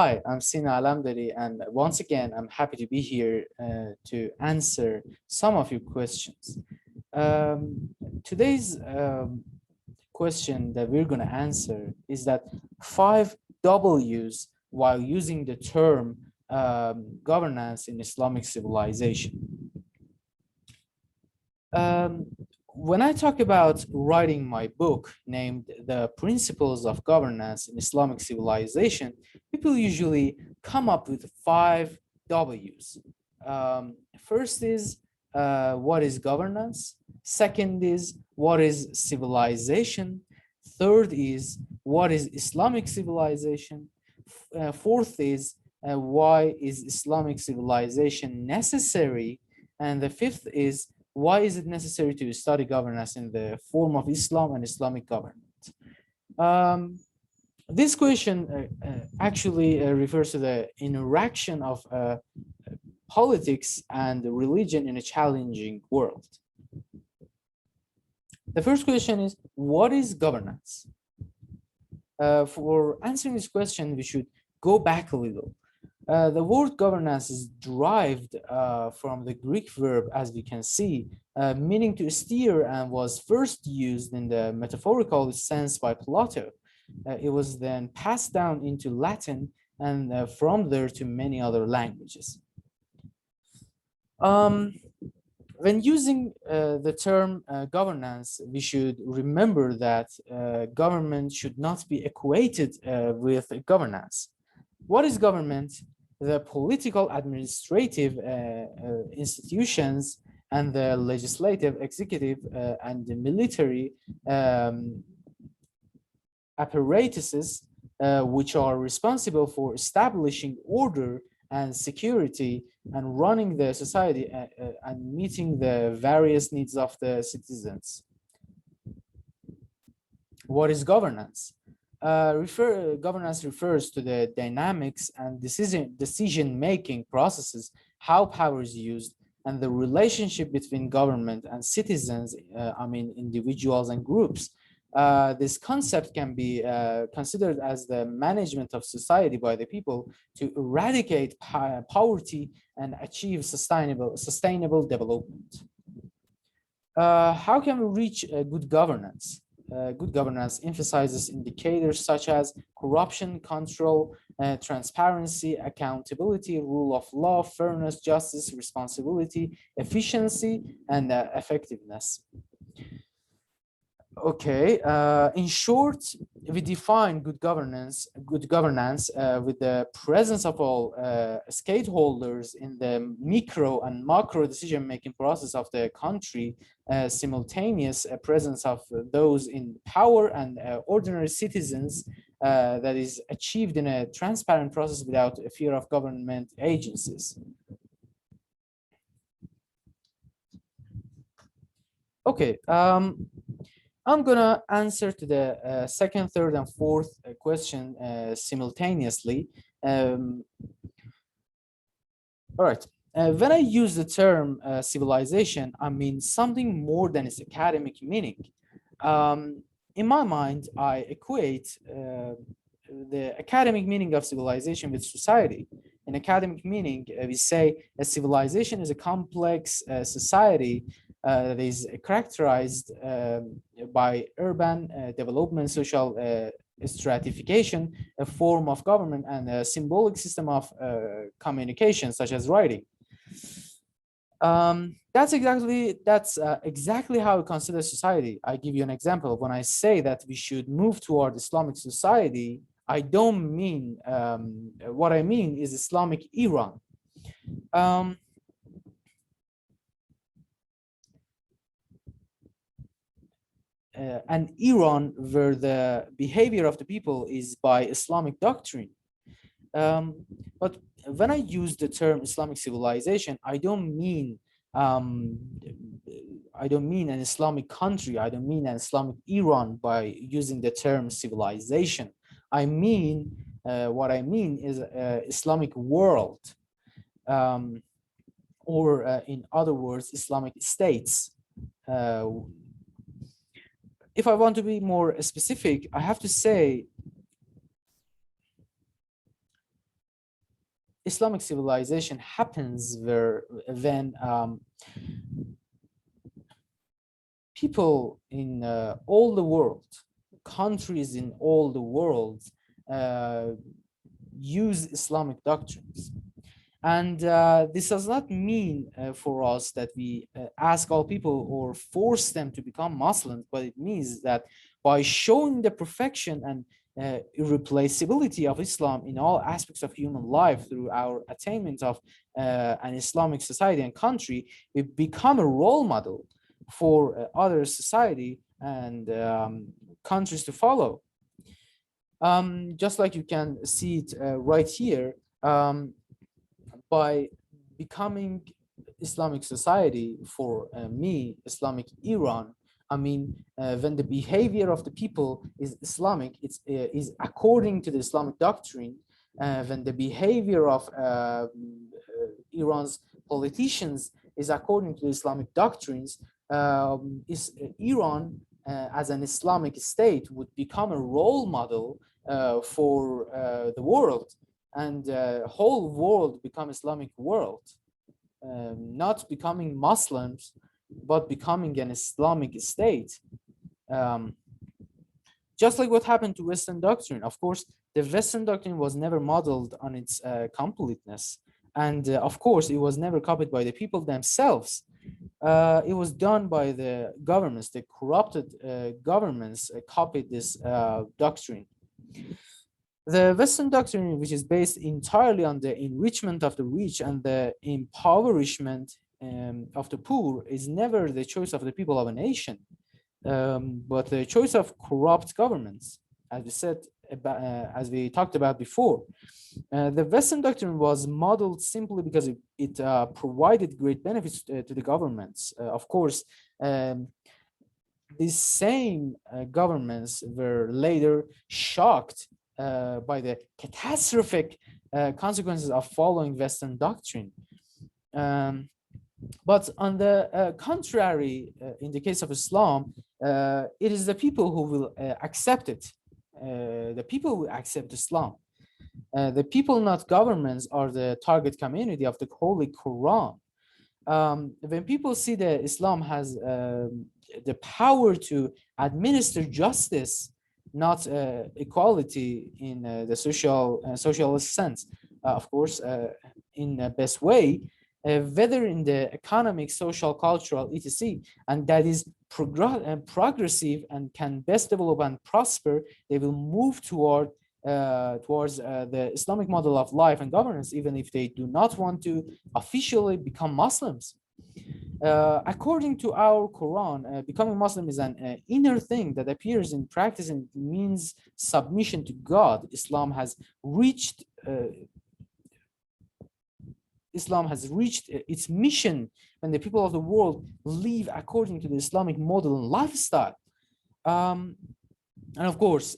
Hi, I'm Sina Alamdari, and once again, I'm happy to be here to answer some of your questions. Today's question that we're going to answer is that 5 W's while using the term governance in Islamic civilization. Um, when I talk about writing my book named The Principles of Governance in Islamic Civilization, people usually come up with 5 W's. First is what is governance? Second is what is civilization? Third is what is Islamic civilization? Fourth is why is Islamic civilization necessary? And the fifth is why is it necessary to study governance in the form of Islam and Islamic government? This question actually refers to the interaction of politics and religion in a challenging world. The first question is, what is governance? For answering this question, we should go back a little. The word governance is derived from the Greek verb, as we can see, meaning to steer, and was first used in the metaphorical sense by Plato. It was then passed down into Latin and from there to many other languages. When using the term governance, we should remember that government should not be equated with governance. What is government? The political, administrative institutions and the legislative, executive, and the military apparatuses which are responsible for establishing order and security and running the society and meeting the various needs of the citizens. What is governance? Governance refers to the dynamics and decision-making processes, how power is used, and the relationship between government and citizens, individuals and groups. This concept can be considered as the management of society by the people to eradicate poverty and achieve sustainable development. How can we reach good governance? Good governance emphasizes indicators such as corruption control, transparency, accountability, rule of law, fairness, justice, responsibility, efficiency, and effectiveness. Okay, in short, we define good governance with the presence of all stakeholders in the micro and macro decision-making process of the country, simultaneous presence of those in power and ordinary citizens that is achieved in a transparent process without a fear of government agencies. Okay. I'm gonna answer to the second, third, and fourth question simultaneously. All right. When I use the term civilization, I mean something more than its academic meaning. In my mind, I equate the academic meaning of civilization with society. In academic meaning, we say a civilization is a complex society that is characterized by urban development, social stratification, a form of government, and a symbolic system of communication, such as writing. That's exactly how we consider society. I give you an example. When I say that we should move toward Islamic society, I don't mean, what I mean is Islamic Iran. And Iran, where the behavior of the people is by Islamic doctrine. But when I use the term Islamic civilization, I don't mean an Islamic country. I don't mean an Islamic Iran by using the term civilization. I mean, what I mean is Islamic world, or in other words, Islamic states. If I want to be more specific, I have to say Islamic civilization happens when people in all the world, countries in all the world, uh, use Islamic doctrines. And this does not mean for us that we ask all people or force them to become Muslims, but it means that by showing the perfection and irreplaceability of Islam in all aspects of human life through our attainment of an Islamic society and country, we become a role model for other society and countries to follow. Just like you can see it right here, by becoming Islamic society for me, Islamic Iran, I mean, when the behavior of the people is Islamic, it's is according to the Islamic doctrine. When the behavior of Iran's politicians is according to the Islamic doctrines, is Iran as an Islamic state would become a role model for the world, and the whole world become Islamic world, not becoming Muslims, but becoming an Islamic state. Um, just like what happened to Western doctrine. Of course, the Western doctrine was never modeled on its completeness. And of course, it was never copied by the people themselves. It was done by the governments, the corrupted governments copied this doctrine. The Western doctrine, which is based entirely on the enrichment of the rich and the impoverishment of the poor, is never the choice of the people of a nation, but the choice of corrupt governments, as we said about, as we talked about before. The Western doctrine was modeled simply because it provided great benefits to the governments. Of course, these same governments were later shocked by the catastrophic consequences of following Western doctrine. But on the contrary, in the case of Islam, it is the people who will accept it. The people who accept Islam. The people, not governments, are the target community of the Holy Quran. When people see that Islam has the power to administer justice, not equality in the socialist sense, of course, in the best way, whether in the economic, social, cultural, etc., and that is progressive and can best develop and prosper, they will move towards the Islamic model of life and governance, even if they do not want to officially become Muslims. According to our Quran, becoming Muslim is an inner thing that appears in practice and means submission to God. Islam has reached its mission when the people of the world live according to the Islamic model and lifestyle. And of course,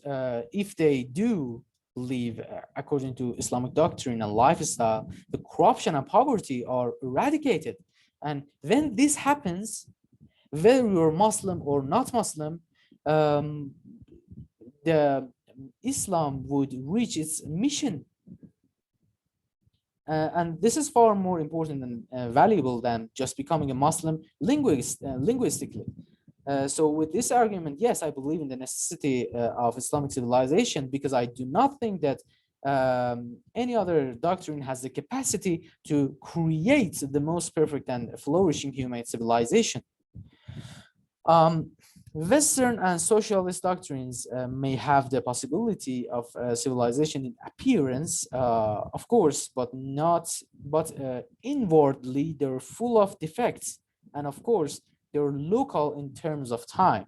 if they do live according to Islamic doctrine and lifestyle, the corruption and poverty are eradicated. And when this happens, whether you're Muslim or not Muslim, the Islam would reach its mission. And this is far more important and valuable than just becoming a Muslim linguistically. So with this argument, yes, I believe in the necessity of Islamic civilization, because I do not think that any other doctrine has the capacity to create the most perfect and flourishing human civilization. Western and socialist doctrines may have the possibility of civilization in appearance, of course, but inwardly they're full of defects, and of course they're local in terms of time.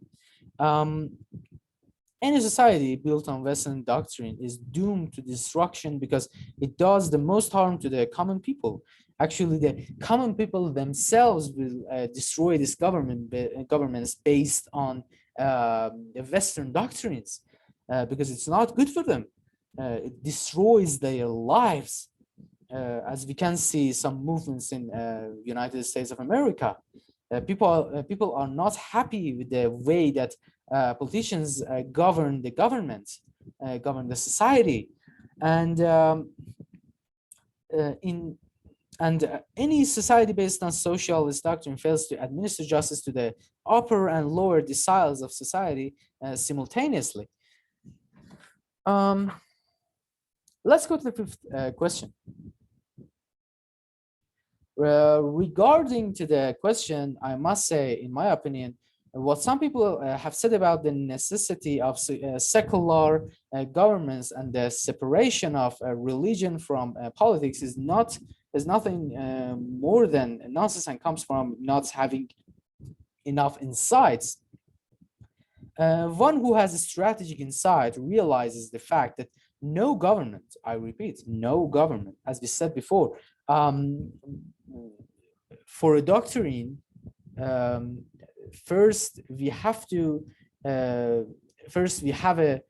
Any society built on Western doctrine is doomed to destruction because it does the most harm to the common people. Actually, the common people themselves will destroy this governments based on the Western doctrines because it's not good for them. It destroys their lives, as we can see some movements in United States of America. People are not happy with the way that politicians govern the government, govern the society, and in and any society based on socialist doctrine fails to administer justice to the upper and lower deciles of society simultaneously. Let's go to the fifth question. Regarding to the question, I must say, in my opinion, what some people have said about the necessity of secular governments and the separation of religion from politics is nothing more than nonsense, and comes from not having enough insights. One who has a strategic insight realizes the fact that no government, I repeat, no government, as we said before, for a doctrine, first we have a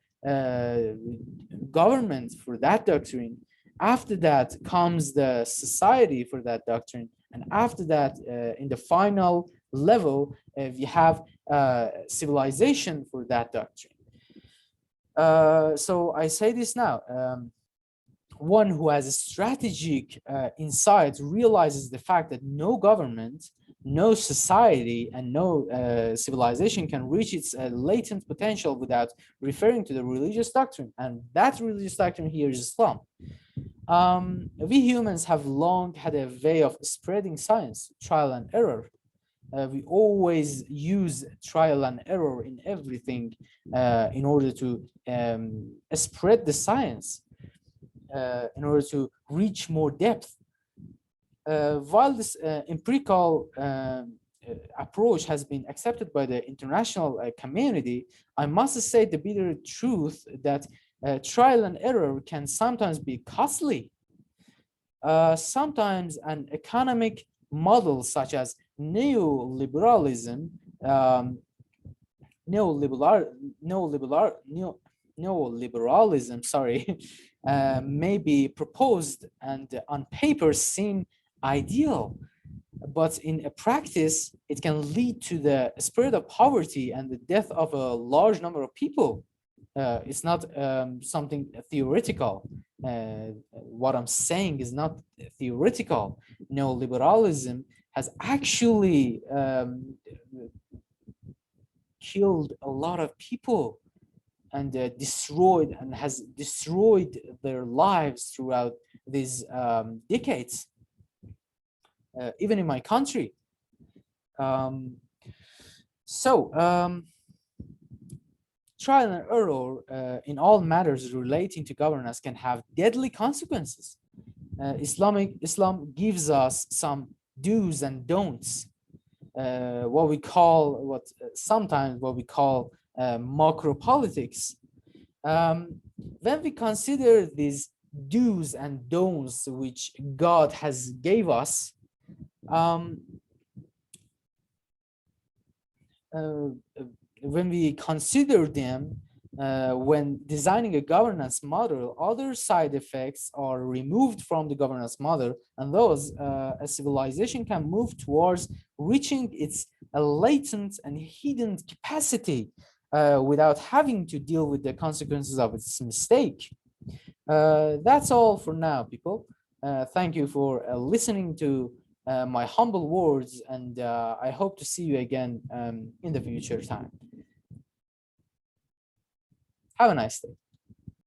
government for that doctrine. After that comes the society for that doctrine, and after that, in the final level, we have civilization for that doctrine. So I say this now. One who has a strategic insight realizes the fact that no government, no society, and no civilization can reach its latent potential without referring to the religious doctrine. And that religious doctrine here is Islam. We humans have long had a way of spreading science, trial and error. We always use trial and error in everything in order to spread the science, in order to reach more depth. While this empirical approach has been accepted by the international community, I must say the bitter truth that trial and error can sometimes be costly. Sometimes an economic model such as neoliberalism, sorry, may be proposed and on paper seem ideal, but in a practice, it can lead to the spread of poverty and the death of a large number of people. It's not something theoretical. What I'm saying is not theoretical. Neoliberalism has actually killed a lot of people and has destroyed their lives throughout these decades, even in my country. Trial and error in all matters relating to governance can have deadly consequences. Islam gives us some do's and don'ts, sometimes what we call macro politics. When we consider these do's and don'ts which God has gave us, when we consider them when designing a governance model, other side effects are removed from the governance model, and thus a civilization can move towards reaching its latent and hidden capacity without having to deal with the consequences of its mistake. That's all for now, people. Thank you for listening to my humble words, and I hope to see you again in the future time. Have a nice day.